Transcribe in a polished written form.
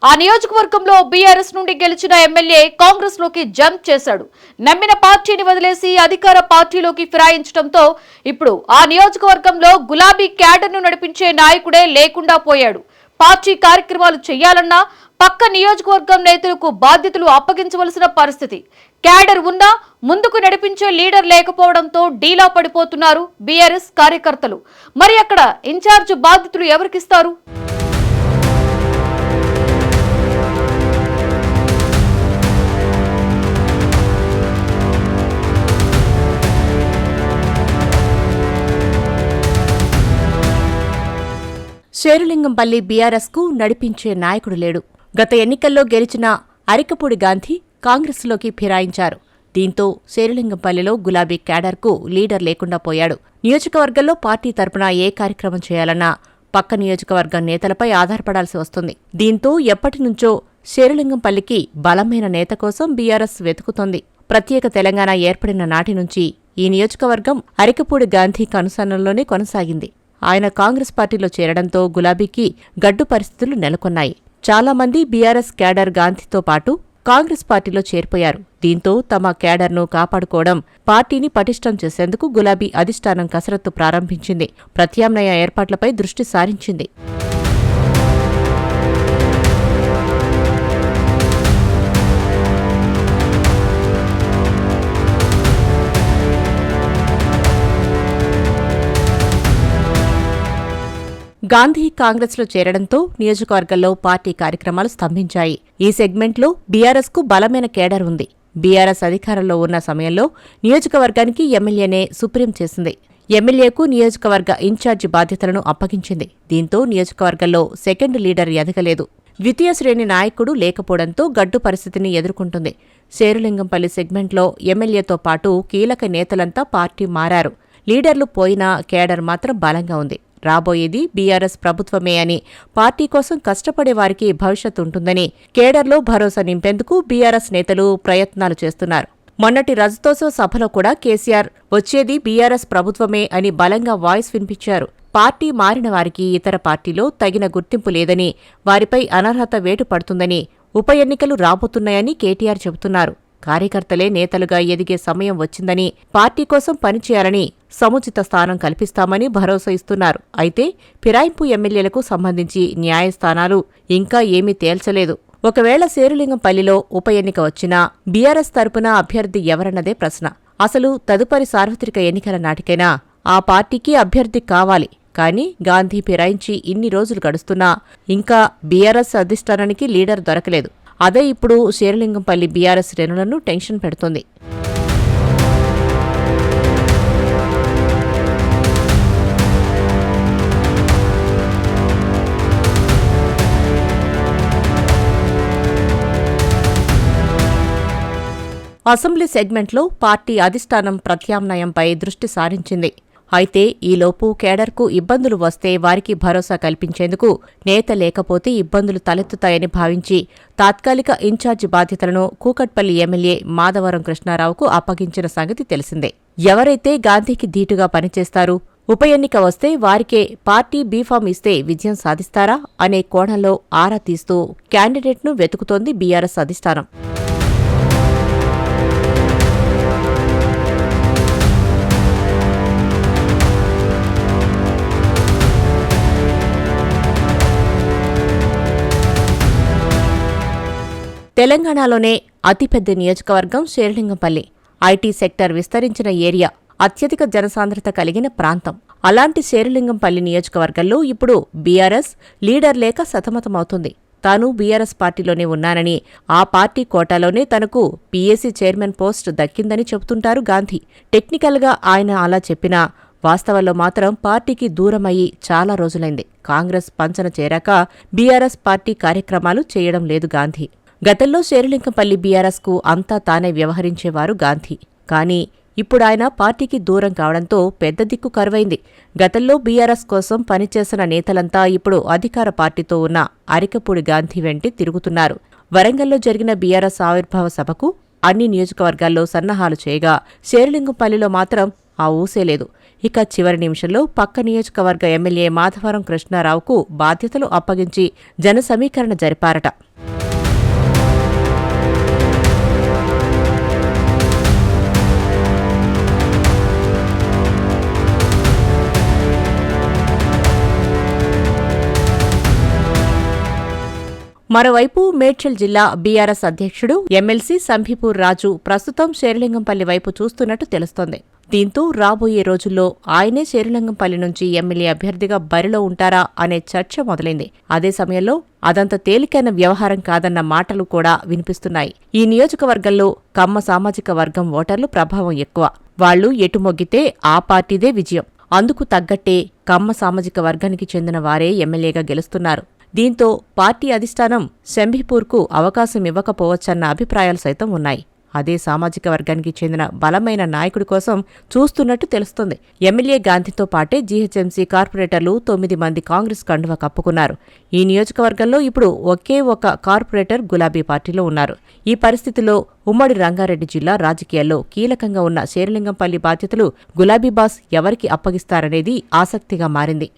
ఆ నియోజకవర్గంలో బీఆర్ఎస్ నుండి గెలిచిన ఎమ్మెల్యే కాంగ్రెస్ లోకి జంప్ చేశాడు. నమ్మిన పార్టీని వదిలేసి అధికార పార్టీలోకి ఫిరాయించడంతో ఇప్పుడు ఆ నియోజకవర్గంలో గులాబీ క్యాడర్ ను నడిపించే నాయకుడే లేకుండా పోయాడు. పార్టీ కార్యక్రమాలు చేయాలన్నా పక్క నియోజకవర్గం నేతలకు బాధ్యతలు అప్పగించవలసిన పరిస్థితి. క్యాడర్ ఉన్నా ముందుకు నడిపించే లీడర్ లేకపోవడంతో డీలా పడిపోతున్నారు బీఆర్ఎస్ కార్యకర్తలు. మరి అక్కడ ఇన్ఛార్జ్ బాధ్యతలు ఎవరికిస్తారు? శేరులింగంపల్లి బీఆర్ఎస్ కు నడిపించే నాయకుడు లేడు. గత ఎన్నికల్లో గెలిచిన అరికపూడి గాంధీ కాంగ్రెస్లోకి ఫిరాయించారు. దీంతో శేరులింగంపల్లిలో గులాబీ క్యాడర్కు లీడర్ లేకుండా పోయాడు. నియోజకవర్గంలో పార్టీ తరపున ఏ కార్యక్రమం చేయాలన్నా పక్క నియోజకవర్గం నేతలపై ఆధారపడాల్సి వస్తుంది. దీంతో ఎప్పటినుంచో శేరులింగంపల్లికి బలమైన నేత కోసం బీఆర్ఎస్ వెతుకుతోంది. ప్రత్యేక తెలంగాణ ఏర్పడిన నాటి నుంచి ఈ నియోజకవర్గం అరికపూడి గాంధీ కనుసన్నల్లోనే కొనసాగింది. ఆయన కాంగ్రెస్ పార్టీలో చేరడంతో గులాబీకి గడ్డు పరిస్థితులు నెలకొన్నాయి. చాలామంది బీఆర్ఎస్ క్యాడర్ గాంధీతో పాటు కాంగ్రెస్ పార్టీలో చేరిపోయారు. దీంతో తమ క్యాడర్ను కాపాడుకోవడం, పార్టీని పటిష్టం చేసేందుకు గులాబీ అధిష్టానం కసరత్తు ప్రారంభించింది. ప్రత్యామ్నాయ ఏర్పాట్లపై దృష్టి సారించింది. గాంధీ కాంగ్రెస్లో చేరడంతో నియోజకవర్గంలో పార్టీ కార్యక్రమాలు స్తంభించాయి. ఈ సెగ్మెంట్లో బీఆర్ఎస్కు బలమైన కేడర్ ఉంది. బీఆర్ఎస్ అధికారంలో ఉన్న సమయంలో నియోజకవర్గానికి ఎమ్మెల్యేనే సుప్రీం చేసింది. ఎమ్మెల్యేకు నియోజకవర్గ ఇన్ఛార్జి బాధ్యతలను అప్పగించింది. దీంతో నియోజకవర్గంలో సెకండ్ లీడర్ ఎదగలేదు. ద్వితీయ శ్రేణి నాయకుడు లేకపోవడంతో గడ్డు పరిస్థితిని ఎదుర్కొంటుంది. శేరులింగంపల్లి సెగ్మెంట్లో ఎమ్మెల్యేతో పాటు కీలక నేతలంతా పార్టీ మారారు. లీడర్లు పోయినా కేడర్ మాత్రం బలంగా ఉంది. రాబోయేది బీఆర్ఎస్ ప్రభుత్వమే అని, పార్టీ కోసం కష్టపడే వారికి భవిష్యత్ ఉంటుందని కేడర్లో భరోసా నింపేందుకు బీఆర్ఎస్ నేతలు ప్రయత్నాలు చేస్తున్నారు. మొన్నటి రజతోత్సవ సభలో కూడా కేసీఆర్ వచ్చేది బీఆర్ఎస్ ప్రభుత్వమే అని బలంగా వాయిస్ వినిపించారు. పార్టీ మారిన వారికి ఇతర పార్టీలో తగిన గుర్తింపు లేదని, వారిపై అనర్హత వేటు పడుతుందని, ఉప ఎన్నికలు రాబోతున్నాయని కేటీఆర్ చెబుతున్నారు. కార్యకర్తలే నేతలుగా ఎదిగే సమయం వచ్చిందని, పార్టీ కోసం పనిచేయాలని, సముచిత స్థానం కల్పిస్తామని భరోసా ఇస్తున్నారు. అయితే ఫిరాయింపు ఎమ్మెల్యేలకు సంబంధించి న్యాయస్థానాలు ఇంకా ఏమీ తేల్చలేదు. ఒకవేళ శేరులింగంపల్లిలో ఉప ఎన్నిక వచ్చినా బీఆర్ఎస్ తరపున అభ్యర్థి ఎవరన్నదే ప్రశ్న. అసలు తదుపరి సార్వత్రిక ఎన్నికల నాటికైనా ఆ పార్టీకి అభ్యర్థి కావాలి. కానీ గాంధీ ఫిరాయించి ఇన్ని రోజులు గడుస్తున్నా ఇంకా బీఆర్ఎస్ అధిష్టానానికి లీడర్ దొరకలేదు. అదే ఇప్పుడు శేరులింగంపల్లి బీఆర్ఎస్ శ్రేణులను టెన్షన్ పెడుతోంది. అసెంబ్లీ సెగ్మెంట్లో పార్టీ అధిష్టానం ప్రత్యామ్నాయంపై దృష్టి సారించింది. అయితే ఈలోపు కేడర్కు ఇబ్బందులు వస్తే వారికి భరోసా కల్పించేందుకు నేత లేకపోతే ఇబ్బందులు తలెత్తుతాయని భావించి తాత్కాలిక ఇన్ఛార్జి బాధ్యతలను కూకట్పల్లి ఎమ్మెల్యే మాధవరం కృష్ణారావుకు అప్పగించిన సంగతి తెలిసిందే. ఎవరైతే గాంధీకి ధీటుగా పనిచేస్తారు, ఉప ఎన్నిక వస్తే వారికే పార్టీ బీఫామ్ ఇస్తే విజయం సాధిస్తారా అనే కోణంలో ఆరా తీస్తూ క్యాండిడేట్ను వెతుకుతోంది బీఆర్ఎస్ అధిష్టానం. తెలంగాణలోనే అతిపెద్ద నియోజకవర్గం శేరులింగంపల్లి. ఐటీ సెక్టర్ విస్తరించిన ఏరియా, అత్యధిక జనసాంద్రత కలిగిన ప్రాంతం. అలాంటి శేరులింగంపల్లి నియోజకవర్గంలో ఇప్పుడు బీఆర్ఎస్ లీడర్ లేక సతమతమవుతుంది. తాను బీఆర్ఎస్ పార్టీలోనే ఉన్నానని, ఆ పార్టీ కోటాలోనే తనకు పీఏసీ చైర్మన్ పోస్ట్ దక్కిందని చెబుతుంటారు గాంధీ. టెక్నికల్గా ఆయన అలా చెప్పినా వాస్తవంలో మాత్రం పార్టీకి దూరమయ్యి చాలా రోజులైంది. కాంగ్రెస్ పంచన చేరాక బీఆర్ఎస్ పార్టీ కార్యక్రమాలు చేయడం లేదు గాంధీ. గతంలో శేరులింగంపల్లి బీఆర్ఎస్కు అంతా తానే వ్యవహరించేవారు గాంధీ. కానీ ఇప్పుడు ఆయన పార్టీకి దూరం కావడంతో పెద్ద దిక్కు కరువైంది. గతంలో బీఆర్ఎస్ కోసం పనిచేసిన నేతలంతా ఇప్పుడు అధికార పార్టీతో ఉన్న అరికపూడి గాంధీ వెంటి తిరుగుతున్నారు. వరంగల్లో జరిగిన బీఆర్ఎస్ ఆవిర్భావ సభకు అన్ని నియోజకవర్గాల్లో సన్నాహాలు చేయగా శేరులింగంపల్లిలో మాత్రం ఆ ఊసేలేదు. ఇక చివరి నిమిషంలో పక్క నియోజకవర్గ ఎమ్మెల్యే మాధవరం కృష్ణారావుకు బాధ్యతలు అప్పగించి జన సమీకరణ జరిపారట. మరోవైపు మేడ్చల్ జిల్లా బీఆర్ఎస్ అధ్యక్షుడు ఎమ్మెల్సీ సంభిపూర్ రాజు ప్రస్తుతం శేరిలింగంపల్లి వైపు చూస్తున్నట్టు తెలుస్తోంది. దీంతో రాబోయే రోజుల్లో ఆయనే శేరిలింగంపల్లి నుంచి ఎమ్మెల్యే అభ్యర్థిగా బరిలో ఉంటారా అనే చర్చ మొదలైంది. అదే సమయంలో అదంత తేలికైన వ్యవహారం కాదన్న మాటలు కూడా వినిపిస్తున్నాయి. ఈ నియోజకవర్గంలో కమ్మ సామాజిక వర్గం ఓటర్లు ప్రభావం ఎక్కువ. వాళ్లు ఎటు మొగ్గితే ఆ పార్టీదే విజయం. అందుకు తగ్గట్టే కమ్మ సామాజిక వర్గానికి చెందిన వారే ఎమ్మెల్యేగా గెలుస్తున్నారు. దీంతో పార్టీ అధిష్టానం శంభిపూర్కు అవకాశం ఇవ్వకపోవచ్చన్న అభిప్రాయాలు సైతం ఉన్నాయి. అదే సామాజిక వర్గానికి చెందిన బలమైన నాయకుడి కోసం చూస్తున్నట్టు తెలుస్తోంది. ఎమ్మెల్యే గాంధీతో పాటే జీహెచ్ఎంసీ కార్పొరేటర్లు 9 మంది కాంగ్రెస్ కండువా కప్పుకున్నారు. ఈ నియోజకవర్గంలో ఇప్పుడు ఒకే ఒక కార్పొరేటర్ గులాబీ పార్టీలో ఉన్నారు. ఈ పరిస్థితిలో ఉమ్మడి రంగారెడ్డి జిల్లా రాజకీయాల్లో కీలకంగా ఉన్న శేరిలింగంపల్లి బాధ్యతలు గులాబీ బాస్ ఎవరికి అప్పగిస్తారనేది ఆసక్తిగా మారింది.